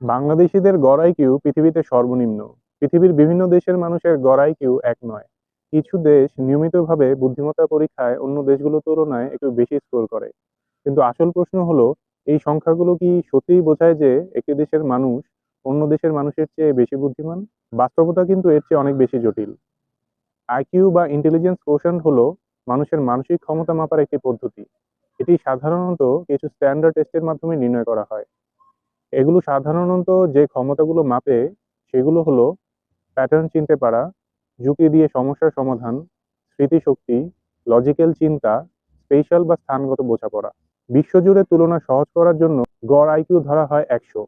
বাংলাদেশীদের গড় আইকিউ পৃথিবীতে সর্বনিম্ন। পৃথিবীর বিভিন্ন দেশের মানুষের গড় আইকিউ এক নয়। কিছু দেশ নিয়মিতভাবে বুদ্ধিমত্তা পরীক্ষায় অন্য দেশগুলোর তুলনায় একটু বেশি স্কোর করে। কিন্তু আসল প্রশ্ন হলো, এই সংখ্যাগুলো কি সত্যিই বোঝায় যে একটি দেশের মানুষ অন্য দেশের মানুষের চেয়ে বেশি বুদ্ধিমান? বাস্তবতা কিন্তু এর চেয়ে অনেক বেশি জটিল। আইকিউ বা ইন্টেলিজেন্স কোশ্চেন্ট হলো মানুষের মানসিক ক্ষমতা মাপার একটি পদ্ধতি। এটি সাধারণত কিছু স্ট্যান্ডার্ড টেস্টের মাধ্যমে নির্ণয় করা হয়। এগুলো সাধারণত যে ক্ষমতাগুলো মাপে সেগুলো হলো প্যাটার্ন চিনতে পারা, যুক্তি দিয়ে সমস্যার সমাধান, স্মৃতিশক্তি, লজিক্যাল চিন্তা, স্পেশাল বা স্থানগত বোঝাপড়া। বিশ্বজুড়ে তুলনা সহজ করার জন্য গড় আইকিউ ধরা হয় 100।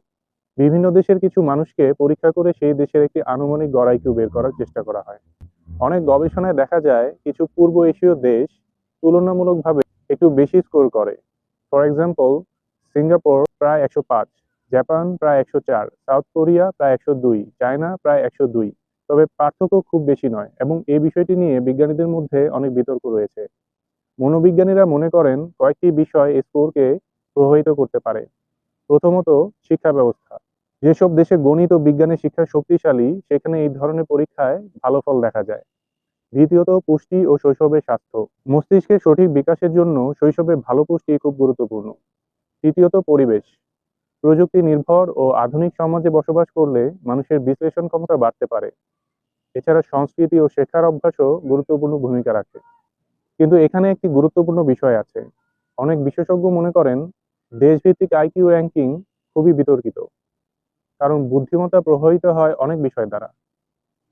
বিভিন্ন দেশের কিছু মানুষকে পরীক্ষা করে সেই দেশের একটি আনুমানিক গড় আইকিউ বের করার চেষ্টা করা হয়। অনেক গবেষণায় দেখা যায় কিছু পূর্ব এশীয় দেশ তুলনামূলকভাবে একটু বেশি স্কোর করে। ফর এক্সাম্পল, সিঙ্গাপুর প্রায় 105, জাপান প্রায় 104, সাউথ কোরিয়া প্রায় 102, চায়না প্রায় 102। তবে পার্থক্য খুব বেশি নয় এবং এই বিষয়টি নিয়ে বিজ্ঞানীদের মধ্যে অনেক বিতর্ক রয়েছে। মনোবিজ্ঞানীরা মনে করেন কয়েকটি বিষয় স্কোরকে প্রভাবিত করতে পারে। প্রথমত, শিক্ষা ব্যবস্থা। যেসব দেশে গণিত ও বিজ্ঞানের শিক্ষা শক্তিশালী সেখানে এই ধরনের পরীক্ষায় ভালো ফল দেখা যায়। দ্বিতীয়ত, পুষ্টি ও শৈশবের স্বাস্থ্য। মস্তিষ্কের সঠিক বিকাশের জন্য শৈশবে ভালো পুষ্টি খুব গুরুত্বপূর্ণ। তৃতীয়ত, পরিবেশ। প্রযুক্তি নির্ভর ও আধুনিক সমাজে বসবাস করলে মানুষের বিশ্লেষণ ক্ষমতা বাড়তে পারে। এছাড়া সংস্কৃতি ও শেখার অভ্যাসও গুরুত্বপূর্ণ ভূমিকা রাখে। কিন্তু এখানে একটি গুরুত্বপূর্ণ বিষয় আছে। অনেক বিশেষজ্ঞ মনে করেন দেশভিত্তিক আইকিউ র্যাঙ্কিং খুবই বিতর্কিত, কারণ বুদ্ধিমত্তা প্রভাবিত হয় অনেক বিষয় দ্বারা,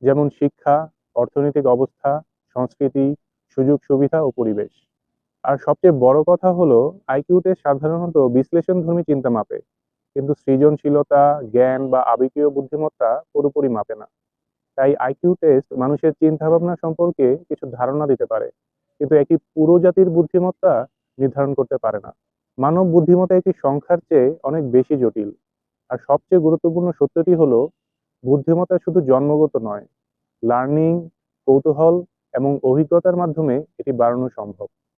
যেমন শিক্ষা, অর্থনৈতিক অবস্থা, সংস্কৃতি, সুযোগ সুবিধা ও পরিবেশ। আর সবচেয়ে বড় কথা হলো, আইকিউ টেস্ট সাধারণত বিশ্লেষণধর্মী চিন্তা মাপে, কিন্তু সৃজনশীলতা, জ্ঞান বা আবেগীয় বুদ্ধিমত্তা পুরোপুরি মাপে না। তাই আইকিউ টেস্ট মানুষের চিন্তা ভাবনা সম্পর্কে কিছু ধারণা দিতে পারে, কিন্তু একটি পুরো জাতির বুদ্ধিমত্তা নির্ধারণ করতে পারে না। মানব বুদ্ধিমত্তা একটি সংখ্যার চেয়ে অনেক বেশি জটিল। আর সবচেয়ে গুরুত্বপূর্ণ সত্যটি হলো, বুদ্ধিমত্তা শুধু জন্মগত নয়, লার্নিং, কৌতূহল এবং অভিজ্ঞতার মাধ্যমে এটি বাড়ানো সম্ভব।